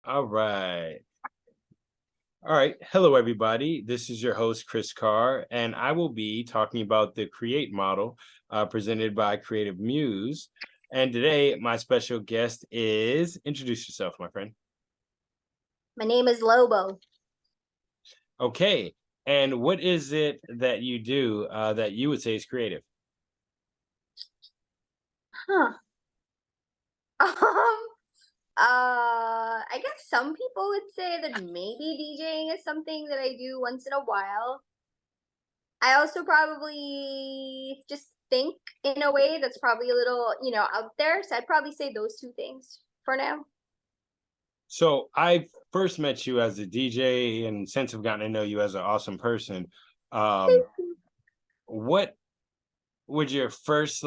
All right. All right. Hello, everybody. This is your host, Chris Carr, and I will be talking about the Create model presented by Creative Muse. And today, my special guest is introduce yourself, my friend. My name is Lobo. Okay. And what is it that you do that you would say is creative? Huh. I guess some people would say that maybe DJing is something that I do once in a while. I also probably just think in a way that's probably a little, out there. So I'd probably say those two things for now. So I first met you as a DJ, and since I've gotten to know you as an awesome person, um, what would your first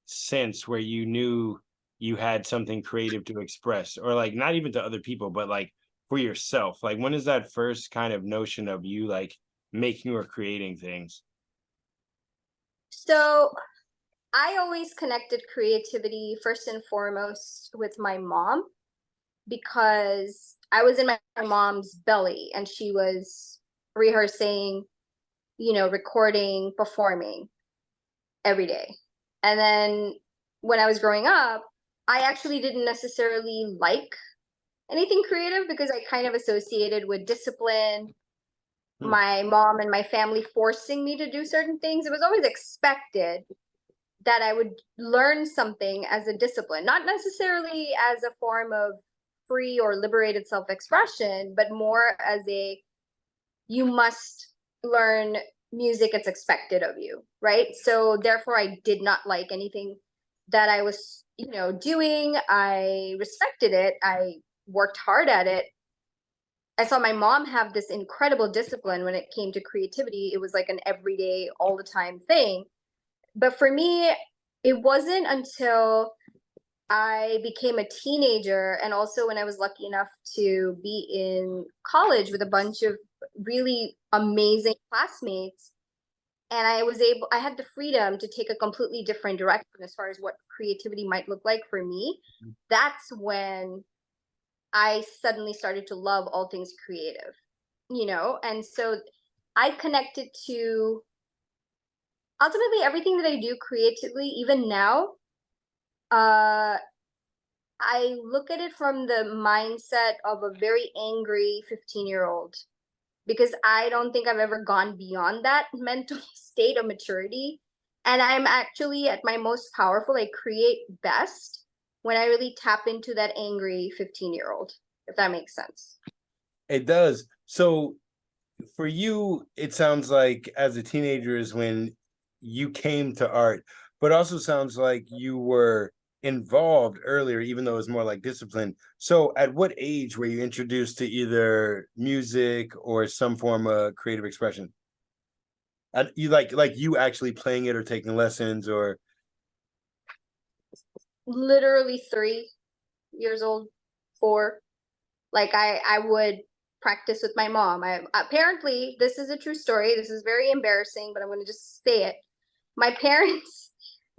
sense where you knew you had something creative to express, or like not even to other people but like for yourself, like when is that first kind of notion of you like making or creating things? So I always connected creativity first and foremost with my mom because I was in my mom's belly and she was rehearsing, recording, performing every day. And then when I was growing up, I actually didn't necessarily like anything creative because I kind of associated with discipline, Hmm. my mom and my family forcing me to do certain things. It was always expected that I would learn something as a discipline, not necessarily as a form of free or liberated self expression, but more as a you must learn music, it's expected of you, right? So therefore I did not like anything that I was, doing. I respected it. I worked hard at it. I saw my mom have this incredible discipline when it came to creativity. It was like an everyday, all the time thing. But for me, it wasn't until I became a teenager and also when I was lucky enough to be in college with a bunch of really amazing classmates. And I had the freedom to take a completely different direction as far as what creativity might look like for me. That's when I suddenly started to love all things creative, And so I connected to ultimately everything that I do creatively, even now. Uh, I look at it from the mindset of a very angry 15-year-old because I don't think I've ever gone beyond that mental state of maturity. And I'm actually at my most powerful. I create best when I really tap into that angry 15-year-old, if that makes sense. It does. So for you it sounds like as a teenager is when you came to art, but also sounds like you were involved earlier even though it was more like discipline. So at what age were you introduced to either music or some form of creative expression? You like you actually playing it or taking lessons or Literally 3 years old, 4. Like I would practice with my mom. I apparently this is a true story. This is very embarrassing, but I'm going to just say it. My parents,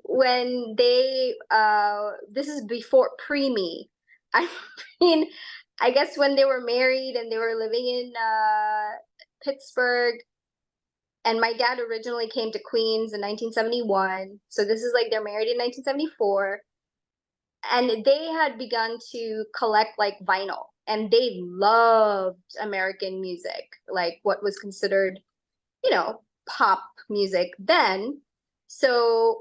when they this is before pre me. I mean, I guess when they were married and they were living in Pittsburgh, and my dad originally came to Queens in 1971. So this is like they're married in 1974, and they had begun to collect like vinyl, and they loved American music, like what was considered, pop music then. So,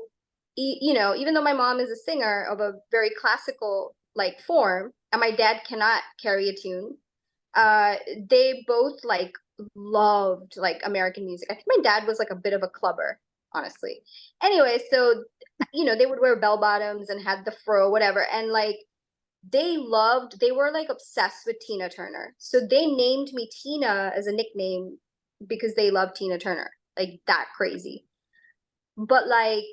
even though my mom is a singer of a very classical like form, and my dad cannot carry a tune, uh, they both like loved like American music. I think my dad was like a bit of a clubber, honestly. Anyway, so they would wear bell bottoms and had the fro, whatever, and like they were like obsessed with Tina Turner. So they named me Tina as a nickname because they loved Tina Turner. Like that crazy. But like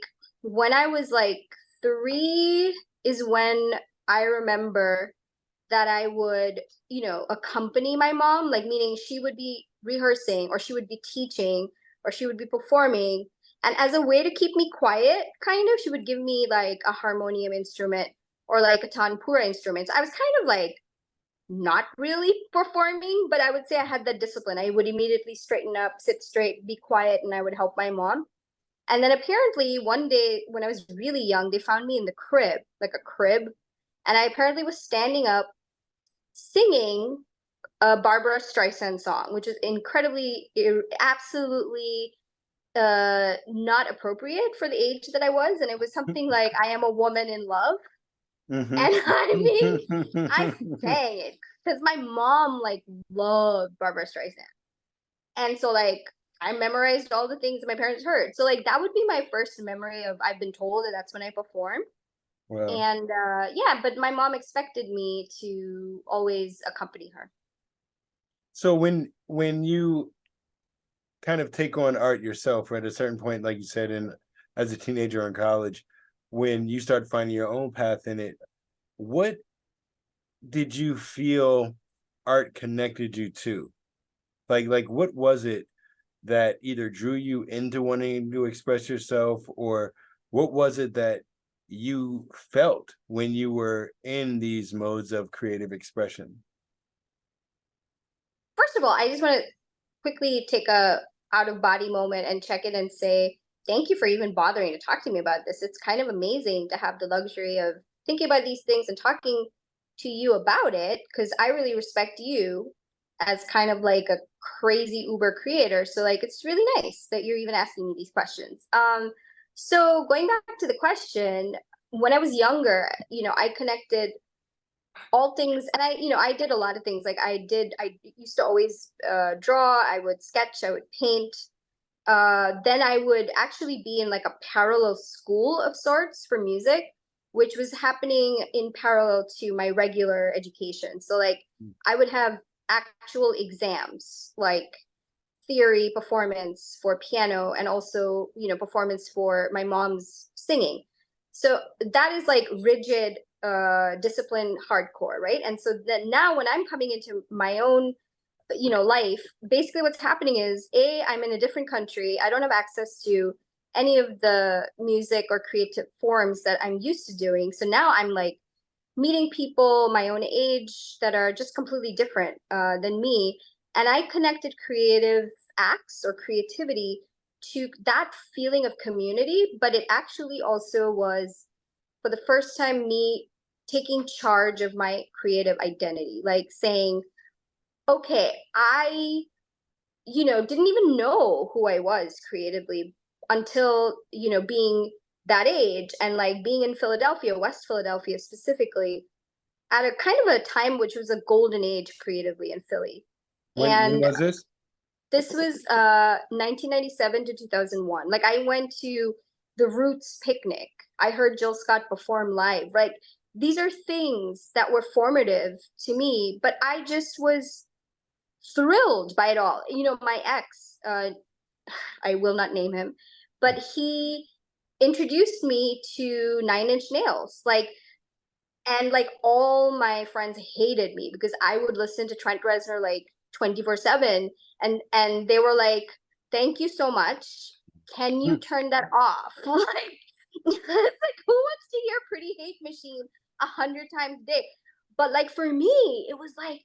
when I was like 3 is when I remember that I would, accompany my mom, like meaning she would be rehearsing or she would be teaching or she would be performing. And as a way to keep me quiet, kind of, she would give me like a harmonium instrument or like a tanpura instrument. So I was kind of like not really performing, but I would say I had that discipline. I would immediately straighten up, sit straight, be quiet, and I would help my mom. And then apparently one day when I was really young, they found me in the crib, like a crib, and I apparently was standing up singing a Barbara Streisand song, which is incredibly, absolutely not appropriate for the age that I was. And it was something like, I am a woman in love. Mhm. And I mean, I sang it because my mom like loved Barbara Streisand. And so like I memorized all the things that my parents heard. So like that would be my first memory of I've been told that that's when I perform. Well, And yeah, but my mom expected me to always accompany her. so when you kind of take on art yourself, or at a certain point, like you said, in as a teenager in college, when you start finding your own path in it, what did you feel art connected you to? Like what was it that either drew you into wanting to express yourself, or what was it that you felt when you were in these modes of creative expression? First of all, I just want to quickly take a out of body moment and check in and say thank you for even bothering to talk to me about this. It's kind of amazing to have the luxury of thinking about these things and talking to you about it because I really respect you as kind of like a crazy Uber creator. So like it's really nice that you're even asking me these questions. So going back to the question, when I was younger, I connected all things, and I did a lot of things. Like I used to always draw, I would sketch, I would paint. Then I would actually be in like a parallel school of sorts for music, which was happening in parallel to my regular education. So like I would have actual exams, like theory performance for piano, and also performance for my mom's singing. So that is like rigid discipline, hardcore, right? And so then now when I'm coming into my own life, basically what's happening is I'm in a different country, I don't have access to any of the music or creative forms that I'm used to doing. So now I'm like meeting people my own age that are just completely different than me. And I connected creative acts or creativity to that feeling of community, but it actually also was for the first time me taking charge of my creative identity, like saying, okay, I didn't even know who I was creatively until being that age, and like being in Philadelphia, West Philadelphia specifically, at a kind of a time which was a golden age creatively in Philly. When And was this? this was 1997 to 2001. Like I went to the Roots picnic. I heard Jill Scott perform live. Right? These are things that were formative to me, but I just was thrilled by it all. My ex, I will not name him, but he introduced me to Nine Inch Nails. And like all my friends hated me because I would listen to Trent Reznor like 24/7, and they were like, "Thank you so much. Can you turn that off?" Like it's like who wants to hear Pretty Hate Machine 100 times a day? But like for me, it was like,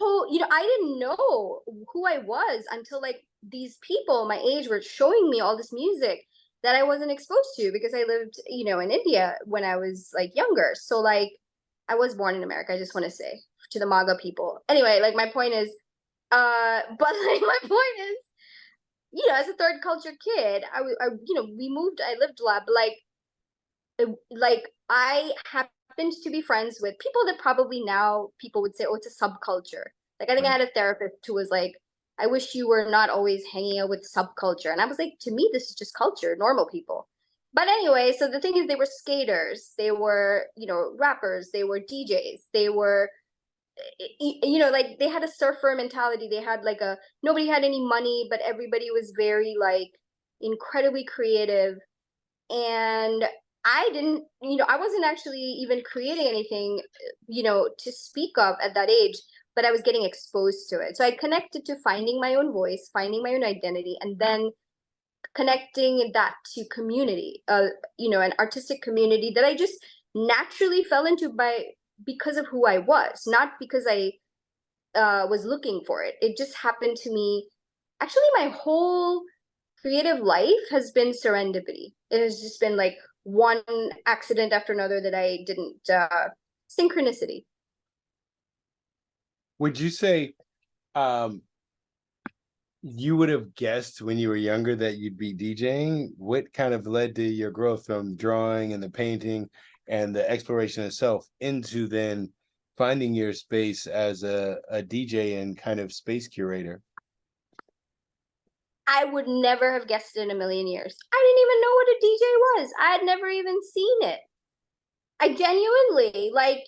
oh, I didn't know who I was until like these people my age were showing me all this music that I wasn't exposed to because I lived, in India when I was like younger. So like I was born in America. I just want to say to the MAGA people. Anyway, like my point is, but like my point is, as a third culture kid, we moved, I lived a lot, but like I happened to be friends with people that probably now people would say, oh, it's a subculture. Like I think I Right. had a therapist who was like, I wish you were not always hanging out with subculture. And I was like, to me, this is just culture, normal people. But anyway, so the thing is, they were skaters, they were, rappers, they were DJs, they were, like they had a surfer mentality. They had like nobody had any money, but everybody was very like incredibly creative. And I didn't, I wasn't actually even creating anything, to speak of at that age, but I was getting exposed to it. So I connected to finding my own voice, finding my own identity, and then connecting that to community, an artistic community that I just naturally fell into because of who I was, not because I was looking for it. It just happened to me. Actually, my whole creative life has been serendipity. It has just been like one accident after another that I didn't synchronicity. Would you say um you would have guessed when you were younger that you'd be DJing? What kind of led to your growth from drawing and the painting and the exploration itself into then finding your space as a DJ and kind of space curator? I would never have guessed it in a million years. I didn't even know what a DJ was. I had never even seen it. I genuinely, like,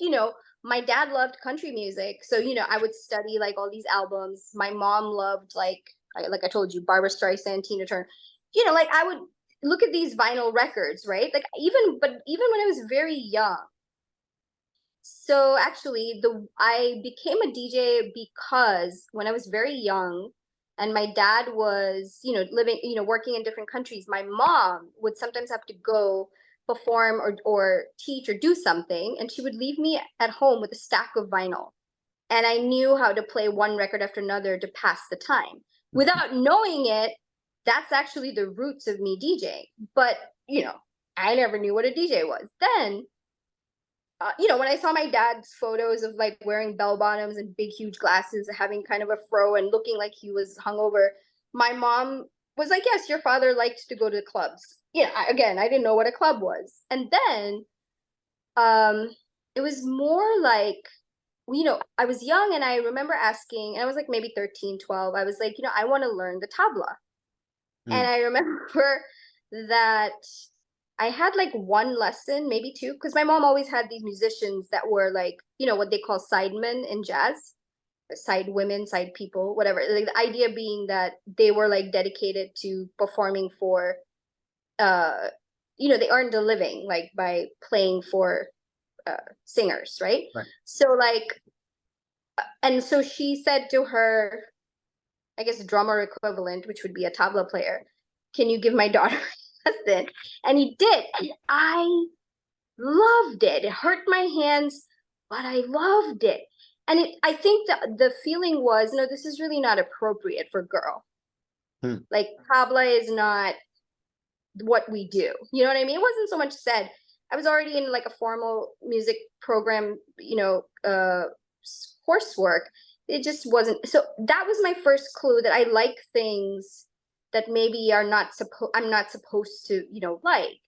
my dad loved country music. So, I would study like all these albums. My mom loved like I told you, Barbara Streisand, Tina Turner. Like I would look at these vinyl records, right? Like even when I was very young. So actually I became a DJ because when I was very young and my dad was, living, working in different countries, my mom would sometimes have to go perform or teach or do something, and she would leave me at home with a stack of vinyl. And I knew how to play one record after another to pass the time. Without knowing it, that's actually the roots of me DJing. But, I never knew what a DJ was. Then when I saw my dad's photos of like wearing bell bottoms and big, huge glasses, having kind of a fro and looking like he was hungover, my mom was like, "Yes, your father liked to go to clubs." Again, I didn't know what a club was. And then it was more like, I was young and I remember asking, and I was like maybe 13, 12. I was like, I want to learn the tabla. And Mm. I remember that I had like one lesson, maybe two, because my mom always had these musicians that were like, what they call sidemen in jazz, side women, side people, whatever. Like the idea being that they were like dedicated to performing for, uh, they earned a living like by playing for singers, right? Right. So like, and so she said to her, I guess, drummer equivalent, which would be a tabla player, "Can you give my daughter a lesson?" And he did. And I loved it. It hurt my hands, but I loved it. And I think the feeling was, no, this is really not appropriate for girl. Hmm. Like tabla is not what we do. You know what I mean? It wasn't so much said. I was already in like a formal music program, coursework. It just wasn't. So that was my first clue that I like things that maybe I'm not supposed to, like.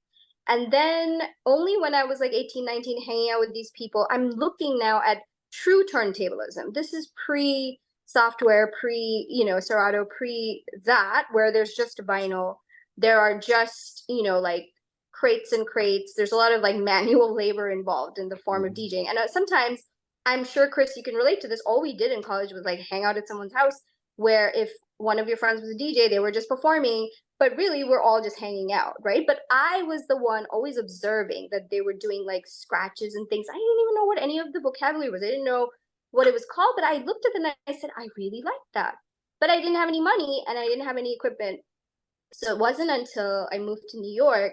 And then only when I was like 18, 19, hanging out with these people, I'm looking now at true turntablism. This is pre software, pre, Serato, pre that, where there's just vinyl. There are just, like crates and crates. There's a lot of like manual labor involved in the form of Mhm. DJing. And sometimes, I'm sure, Chris, you can relate to this. All we did in college was like hang out at someone's house, where if one of your friends was a DJ, they were just performing, but really we're all just hanging out, right? But I was the one always observing that they were doing like scratches and things. I didn't even know what any of the vocabulary was. I didn't know what it was called, but I looked at them and I said, I really like that. But I didn't have any money and I didn't have any equipment. So it wasn't until I moved to New York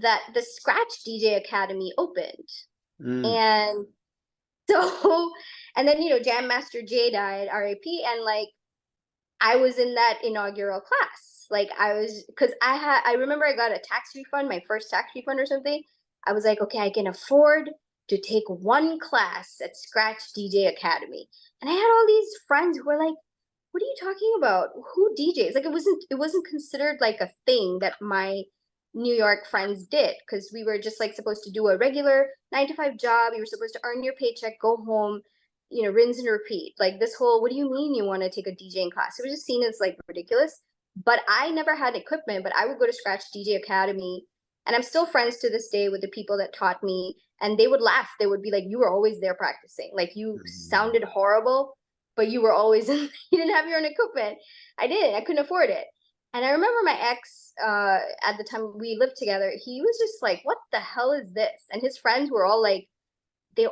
that the Scratch DJ Academy opened. Mm. And so, and then, Jam Master Jay died, RAP. And like, I was in that inaugural class. Like I was, because I remember I got a tax refund, my first tax refund or something. I was like, okay, I can afford to take one class at Scratch DJ Academy. And I had all these friends who were like, what are you talking about? Who DJs? Like it wasn't considered like a thing that my New York friends did, because we were just like supposed to do a regular 9 to 5 job. You were supposed to earn your paycheck, go home, rinse and repeat. Like this whole, what do you mean you want to take a DJing class? It was just seen as like ridiculous. But I never had equipment, but I would go to Scratch DJ Academy, and I'm still friends to this day with the people that taught me, and they would laugh. They would be like, "You were always there practicing. Like you sounded horrible, but you were always you didn't have your own equipment." I didn't. I couldn't afford it. And I remember my ex, at the time we lived together, he was just like, "What the hell is this?" And his friends were all like,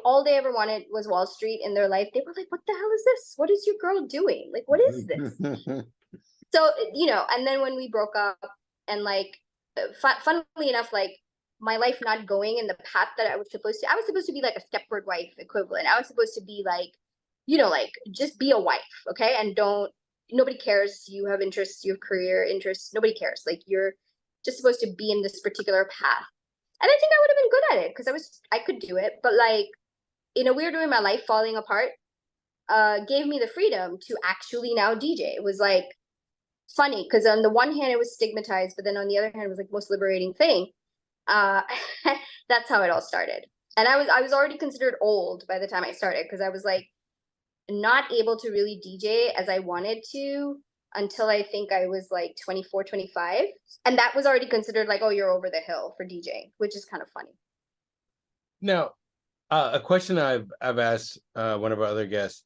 all they ever wanted was Wall Street in their life. They were like, "What the hell is this? What is your girl doing? Like, what is this?" So, and then when we broke up, and like, funnily enough, like my life not going in the path that I was supposed to be like a Stepford wife equivalent. I was supposed to be like like just be a wife, okay? And nobody cares. You have interests, you have career interests. Nobody cares. Like you're just supposed to be in this particular path. And I think I would have been good at it because I could do it. But like in a weird way, my life falling apart gave me the freedom to actually now DJ. It was like funny because on the one hand it was stigmatized, but then on the other hand it was like the most liberating thing. Uh, that's how it all started. And I was already considered old by the time I started because I was like not able to really DJ as I wanted to until I think I was like 24, 25. And that was already considered like, oh, you're over the hill for DJing, which is kind of funny. Now, a question I've asked one of our other guests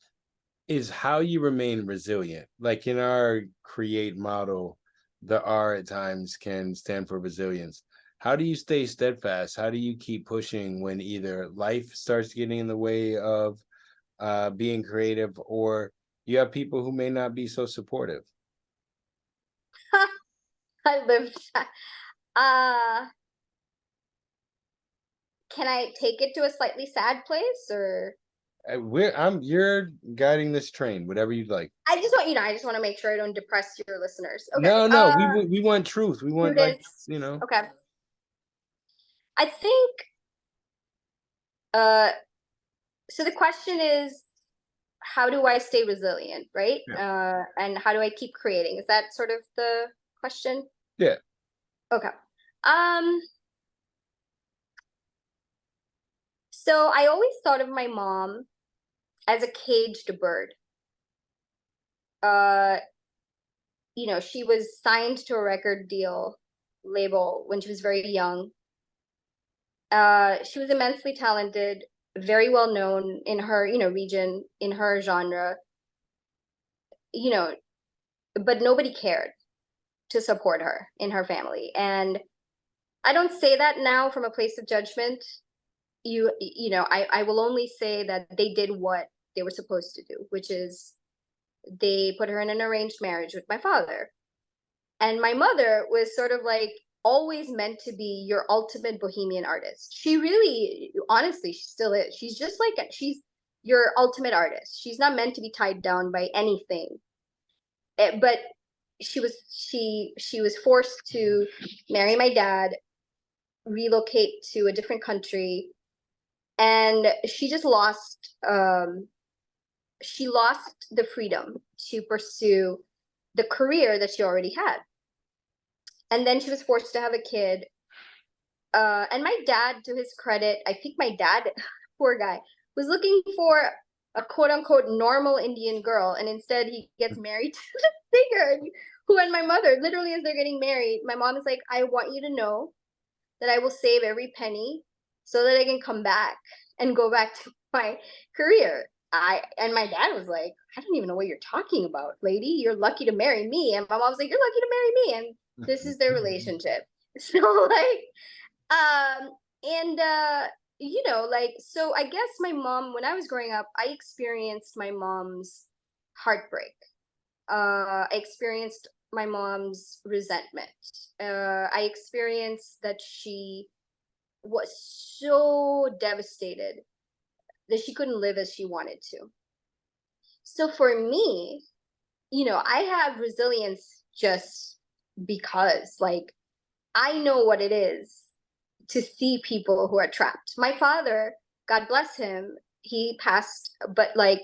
is how you remain resilient. Like in our create model, the R at times can stand for resilience. How do you stay steadfast? How do you keep pushing when either life starts getting in the way of being creative, or you have people who may not be so supportive? I lived that. Uh, can I take it to a slightly sad place or? You're guiding this train, whatever you'd like. I just want to make sure I don't depress your listeners. Okay. No, we want truth. We want like, Students. you know. Okay. I think, uh, so the question is, how do I stay resilient, right? Yeah. And how do I keep creating? Is that sort of the question? Yeah. Okay. Um, so I always thought of my mom as a caged bird. Uh, she was signed to a record deal label when she was very young. She was immensely talented, very well known in her, region, in her genre, you know, but nobody cared to support her in her family. And I don't say that now from a place of judgment. I will only say that they did what they were supposed to do, which is they put her in an arranged marriage with my father. And my mother was sort of like always meant to be your ultimate bohemian artist. She really, honestly, she still is. She's just like, she's your ultimate artist. She's not meant to be tied down by anything. But she was forced to marry my dad, relocate to a different country, and she lost the freedom to pursue the career that she already had. And then she was forced to have a kid. And my dad, to his credit, I think my dad, poor guy, was looking for a quote unquote normal Indian girl, and instead he gets married to the singer. Who and my mother, literally, as they're getting married, my mom is like, I want you to know that I will save every penny so that I can come back and go back to my career. And my dad was like, I don't even know what you're talking about, lady. You're lucky to marry me. And my mom was like, you're lucky to marry me. And this is their relationship. So like, and so I guess my mom, when I was growing up, I experienced my mom's heartbreak. I experienced my mom's resentment. I experienced that she was so devastated that she couldn't live as she wanted to. So for me, I have resilience just because, like, I know what it is to see people who are trapped. My father, God bless him, he passed, but like,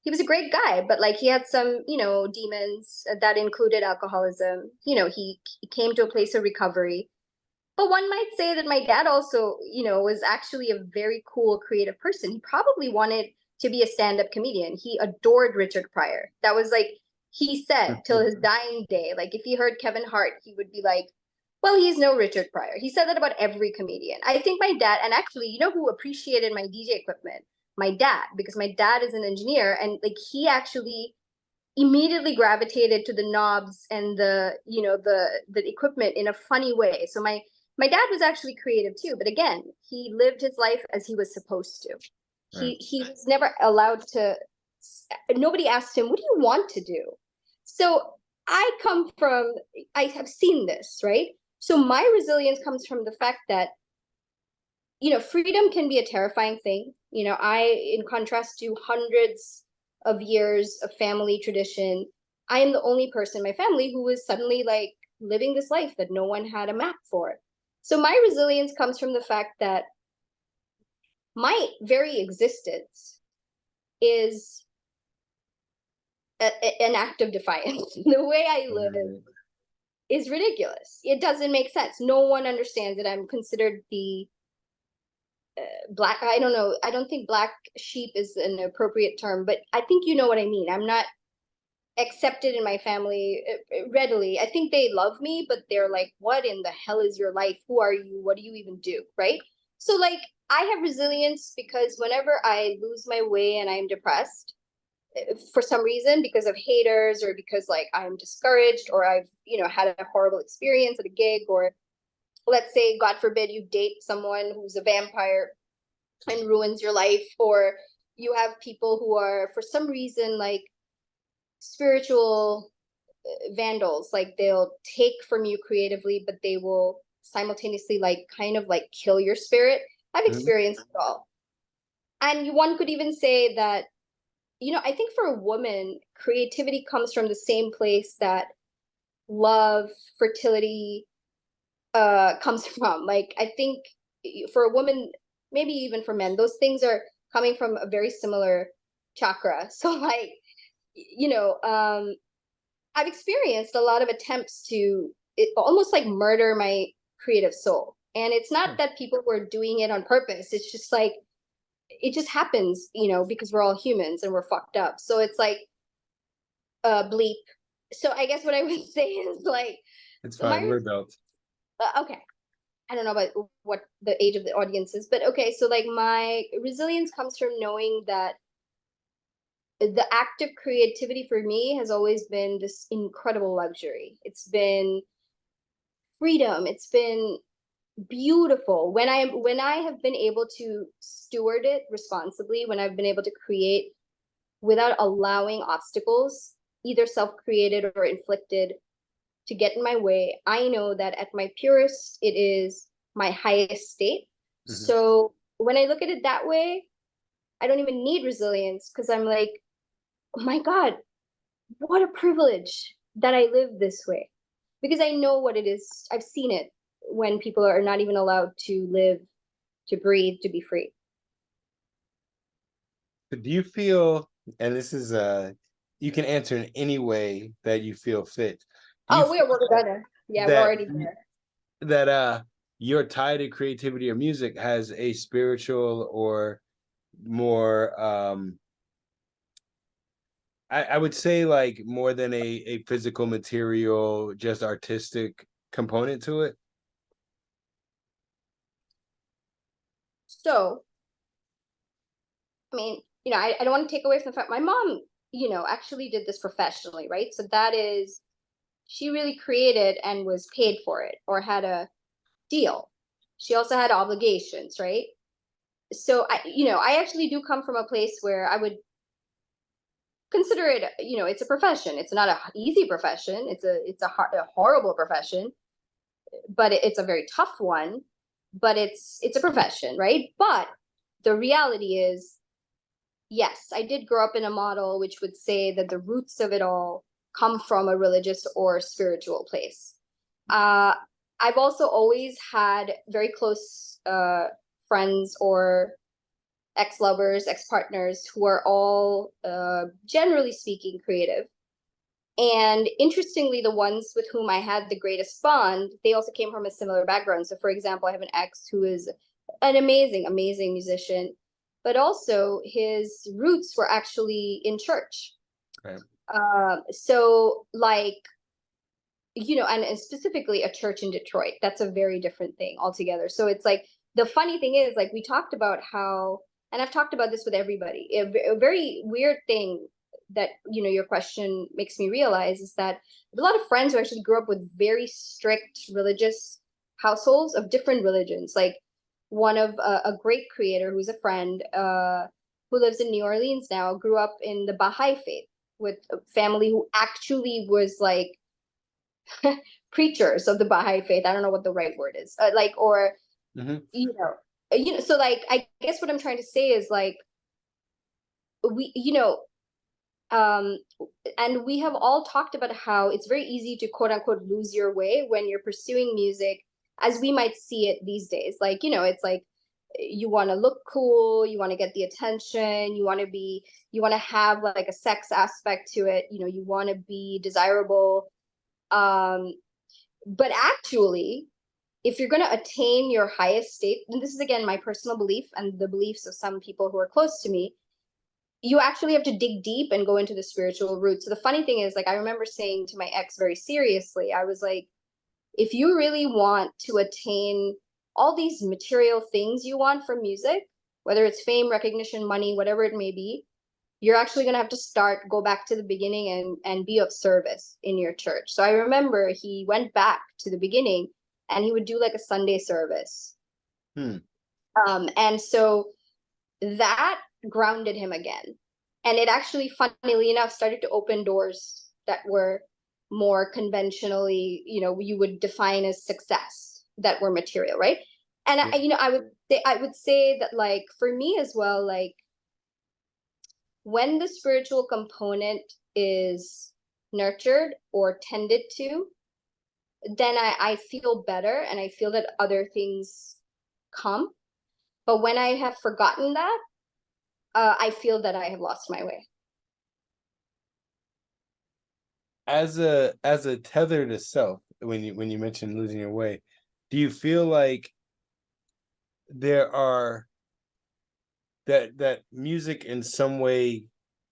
he was a great guy, but like he had some, demons that included alcoholism. He came to a place of recovery. But one might say that my dad also, was actually a very cool, creative person. He probably wanted to be a stand-up comedian. He adored Richard Pryor. That was like, he said till his dying day, like if he heard Kevin Hart, he would be like, well, he's no Richard Pryor. He said that about every comedian. I think my dad, and actually, who appreciated my DJ equipment? My dad, because my dad is an engineer, and like he actually immediately gravitated to the knobs and the equipment in a funny way. So my dad was actually creative too, but again, he lived his life as he was supposed to. Right. He was never allowed to. Nobody asked him, what do you want to do? So I have seen this, right? So my resilience comes from the fact that, freedom can be a terrifying thing. In contrast to hundreds of years of family tradition, I am the only person in my family who is suddenly like living this life that no one had a map for. So my resilience comes from the fact that my very existence is an act of defiance. The way I live is ridiculous. It doesn't make sense. No one understands that I'm considered the black. I don't know. I don't think black sheep is an appropriate term, but I think you know what I mean. I'm not accepted in my family readily. I think they love me, but they're like, what in the hell is your life? Who are you? What do you even do? Right? So like I have resilience because whenever I lose my way and I'm depressed for some reason because of haters or because like I'm discouraged or I've, had a horrible experience at a gig, or let's say, God forbid, you date someone who's a vampire and ruins your life, or you have people who are for some reason like spiritual vandals, like they'll take from you creatively but they will simultaneously like kind of like kill your spirit. I've experienced it all. And one could even say that, I think for a woman, creativity comes from the same place that love, fertility comes from. Like I think for a woman, maybe even for men, those things are coming from a very similar chakra. So like, I've experienced a lot of attempts to almost like murder my creative soul. And it's not that people were doing it on purpose. It's just like, it just happens, because we're all humans and we're fucked up. So it's like, bleep. So I guess what I would say is like, It's fine. We're adults. Okay. I don't know about what the age of the audience is, but okay. So like my resilience comes from knowing that the act of creativity for me has always been this incredible luxury. It's been freedom. It's been beautiful when I have been able to steward it responsibly, when I've been able to create without allowing obstacles, either self-created or inflicted, to get in my way. I know that at my purest it is my highest state. So when I look at it that way, I don't even need resilience, because I'm like, oh my God, what a privilege that I live this way. Because I know what it is. I've seen it when people are not even allowed to live, to breathe, to be free. Do you feel, and this is you can answer in any way that you feel fit. Do you Oh, we're gonna. Yeah, we're that already there. that your tie to creativity or music has a spiritual or more I would say like more than a physical material, just artistic component to it? So, I mean, I don't want to take away from the fact my mom, actually did this professionally, right? So that is, she really created and was paid for it or had a deal. She also had obligations, right? So I actually do come from a place where I would consider it, it's a profession. It's not a easy profession. It's a horrible profession, but it's a very tough one. But it's a profession, right? But the reality is, yes, I did grow up in a model which would say that the roots of it all come from a religious or spiritual place. Uh, I've also always had very close friends or ex-lovers, ex-partners who are all, generally speaking, creative. And interestingly, the ones with whom I had the greatest bond, they also came from a similar background. So, for example, I have an ex who is an amazing, amazing musician, but also his roots were actually in church. Right. So, like, and specifically a church in Detroit, that's a very different thing altogether. So it's like, the funny thing is, like, we talked about how, and I've talked about this with everybody, a very weird thing that, your question makes me realize is that a lot of friends who actually grew up with very strict religious households of different religions. Like one of a great creator who's a friend, who lives in New Orleans now, grew up in the Baha'i faith with a family who actually was like preachers of the Baha'i faith. I don't know what the right word is. Like, or so like, I guess what I'm trying to say is like, we, um and we have all talked about how it's very easy to quote unquote lose your way when you're pursuing music as we might see it these days. Like, it's like you want to look cool, you want to get the attention, you want to have like a sex aspect to it, you want to be desirable. um but actually, if you're going to attain your highest state, and this is again my personal belief and the beliefs of some people who are close to me, you actually have to dig deep and go into the spiritual root. So the funny thing is, like, I remember saying to my ex very seriously, I was like, if you really want to attain all these material things you want from music, whether it's fame, recognition, money, whatever it may be, you're actually going to have to go back to the beginning and be of service in your church. So I remember he went back to the beginning and he would do like a Sunday service. Hmm. And so that grounded him again. And it actually, funnily enough, started to open doors that were more conventionally, you would define as success, that were material, right? And Yeah. I would say that, like, for me as well, like, when the spiritual component is nurtured or tended to, then I feel better and I feel that other things come. But when I have forgotten that, I feel that I have lost my way. As a tether to self, when you mentioned losing your way, do you feel like there are that music in some way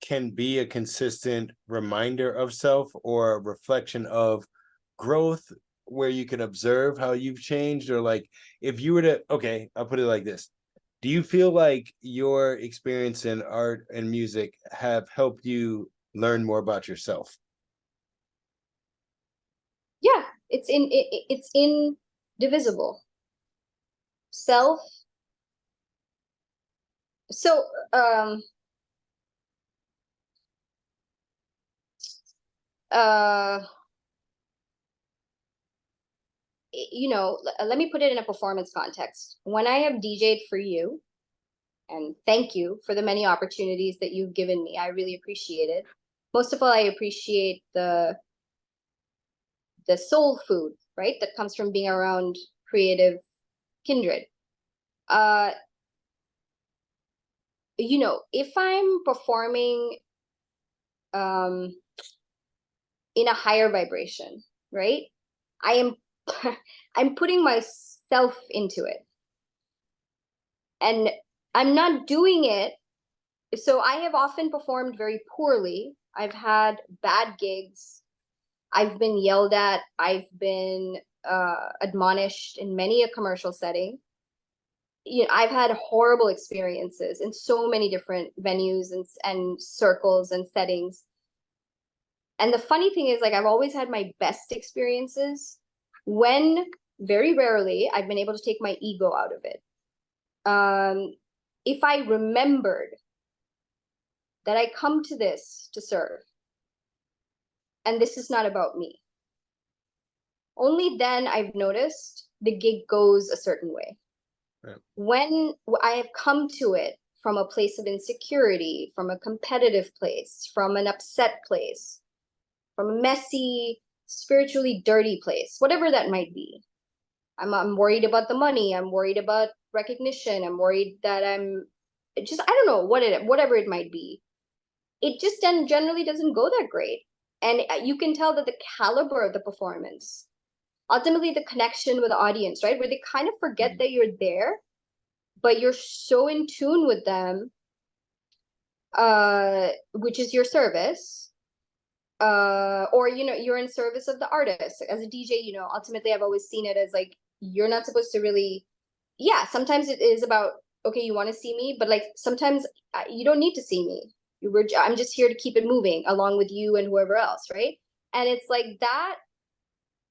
can be a consistent reminder of self or a reflection of growth, where you can observe how you've changed? Or like, if you were to, okay, I'll put it like this: do you feel like your experience in art and music have helped you learn more about yourself? Yeah, it's indivisible. Self. So, uh, let me put it in a performance context. When I have DJ'd for you, and thank you for the many opportunities that you've given me, I really appreciate it. Most of all, I appreciate the soul food, right, that comes from being around creative kindred. Uh, if I'm performing um in a higher vibration, right? I am I'm putting myself into it. And I'm not doing it. So I have often performed very poorly. I've had bad gigs. I've been yelled at. I've been admonished in many a commercial setting. I've had horrible experiences in so many different venues and circles and settings. And the funny thing is, like, I've always had my best experiences when very rarely I've been able to take my ego out of it. If I remembered that I come to this to serve, and this is not about me, only then I've noticed the gig goes a certain way. Right. When I have come to it from a place of insecurity, from a competitive place, from an upset place, from a messy, spiritually dirty place, whatever that might be. I'm worried about the money. I'm worried about recognition. I'm worried that I don't know whatever it might be. It just then generally doesn't go that great. And you can tell that the caliber of the performance, ultimately the connection with the audience, right? Where they kind of forget that you're there, but you're so in tune with them, which is your service, or you're in service of the artist as a DJ. Ultimately I've always seen it as like, you're not supposed to really, yeah, sometimes it is about, okay, you want to see me, but like sometimes you don't need to see me. I'm just here to keep it moving along with you and whoever else, right? And it's like that.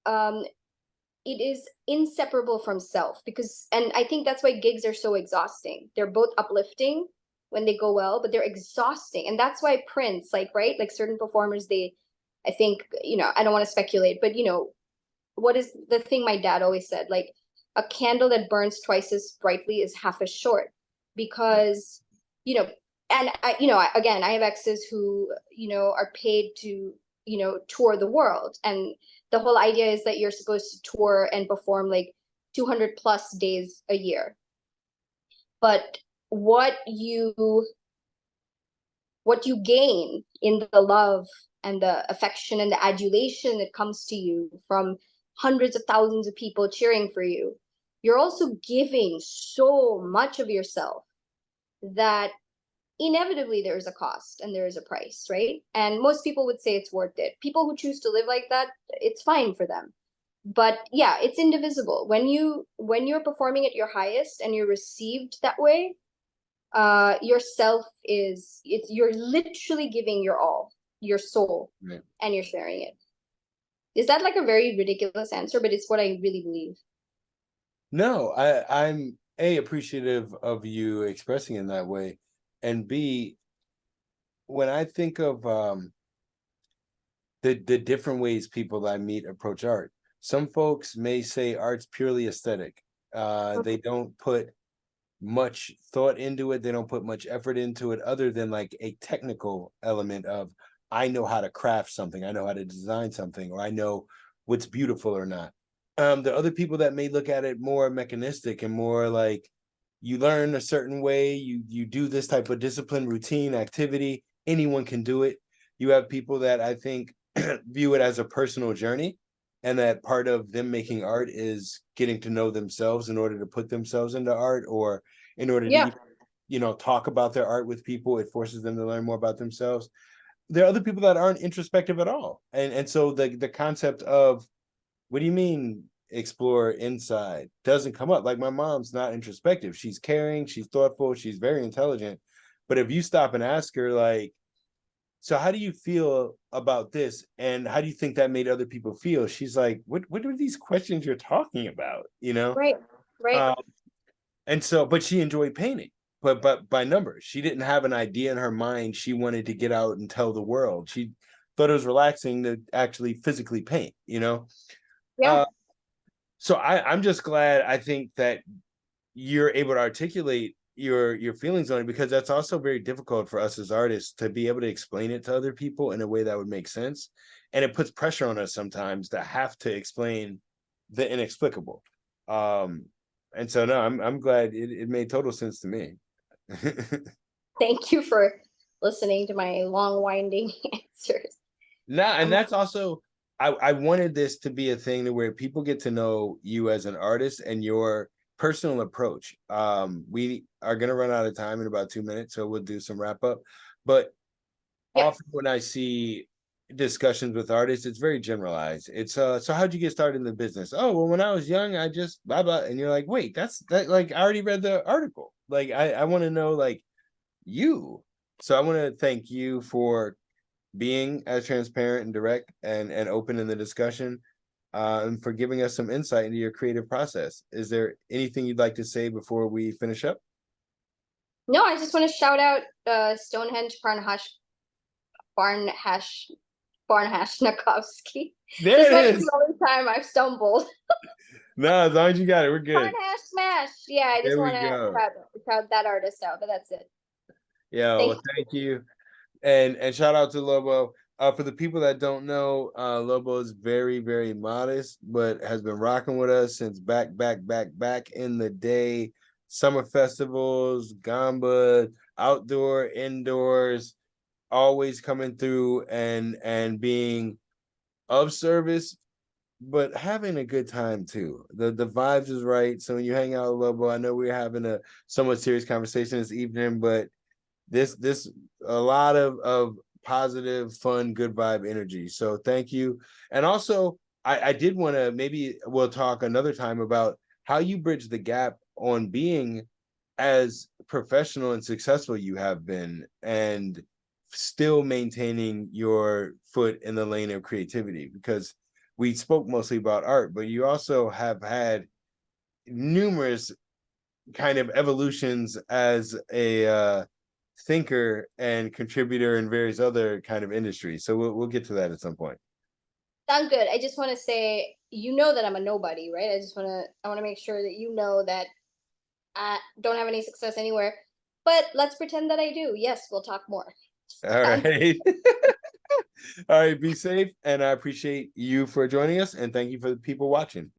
um it is inseparable from self, because, and I think that's why gigs are so exhausting. They're both uplifting when they go well, but they're exhausting. And that's why Prince, like, right, like certain performers, I think, I don't want to speculate, but what is the thing my dad always said, like, a candle that burns twice as brightly is half as short. Because, you know and again, I have exes who, are paid to, tour the world. And the whole idea is that you're supposed to tour and perform like 200 plus days a year. But what you what you gain in the love and the affection and the adulation that comes to you from hundreds of thousands of people cheering for you, you're also giving so much of yourself that inevitably there is a cost and there is a price, right? And most people would say it's worth it. People who choose to live like that, it's fine for them. But yeah, it's indivisible. When you're performing at your highest and you're received that way, yourself you're literally giving your all, your soul, Right. and you're sharing it. Is that like a very ridiculous answer? But it's what I really believe. No, I'm A, appreciative of you expressing in that way. And B, when I think of the different ways people that I meet approach art, some folks may say art's purely aesthetic. They don't put much thought into it, they don't put much effort into it other than like a technical element of, I know how to craft something, I know how to design something, or I know what's beautiful or not. There are other people that may look at it more mechanistic and more like, you learn a certain way, you do this type of discipline, routine, activity, anyone can do it. You have people that I think view it as a personal journey, and that part of them making art is getting to know themselves in order to put themselves into art, or in order Yeah. to talk about their art with people. It forces them to learn more about themselves. There are other people that aren't introspective at all, and so the concept of, what do you mean explore inside, doesn't come up. Like, my mom's not introspective, she's caring, she's thoughtful, she's very intelligent, but if you stop and ask her, like, so how do you feel about this, and how do you think that made other people feel, she's like, what are these questions you're talking about, Right. Right. um, and so, but she enjoyed painting, but by numbers, she didn't have an idea in her mind she wanted to get out and tell the world. She thought it was relaxing to actually physically paint. Yeah. uh, so I'm just glad, I think, that you're able to articulate your feelings on it, because that's also very difficult for us as artists to be able to explain it to other people in a way that would make sense, and it puts pressure on us sometimes to have to explain the inexplicable. And so, no, I'm glad, it made total sense to me. Thank you for listening to my long winding answers. Nah, and Um, that's also, I wanted this to be a thing to where people get to know you as an artist and your personal approach. We are gonna run out of time in about 2 minutes, so we'll do some wrap up. But yeah. often when I see discussions with artists, it's very generalized. It's so how'd you get started in the business? Oh, well, when I was young, I just blah blah, and you're like, wait, that's that, like, I already read the article. Like, I want to know, like, you. So I want to thank you for being as transparent and direct and open in the discussion, and for giving us some insight into your creative process. Is there anything you'd like to say before we finish up? No, I just want to shout out Stonehenge Barnhash Barnhashnikovsky. There This might it be the is. only time I've stumbled. No, as long as you got it, we're good. Barnhash Smash. Yeah, I just There we want to go. shout that artist out, but that's it. Yeah, Thank well, thank you. And shout out to Lobo. For the people that don't know, Lobo is very, very modest, but has been rocking with us since back in the day. Summer festivals, Gamba, outdoor, indoors, always coming through and being of service, but having a good time too. The vibes is right. So when you hang out with Lobo, I know we're having a somewhat serious conversation this evening, but this a lot of positive, fun, good vibe energy. So thank you. And also, I did want to, maybe we'll talk another time about how you bridge the gap on being as professional and successful you have been, and still maintaining your foot in the lane of creativity, because we spoke mostly about art, but you also have had numerous kind of evolutions as a thinker and contributor in various other kind of industries. So we'll get to that at some point. Sounds good. I just want to say, that I'm a nobody, right? I want to make sure that that I don't have any success anywhere. but let's pretend that I do. Yes, we'll talk more. All right. All right, be safe, and I appreciate you for joining us, and thank you for the people watching.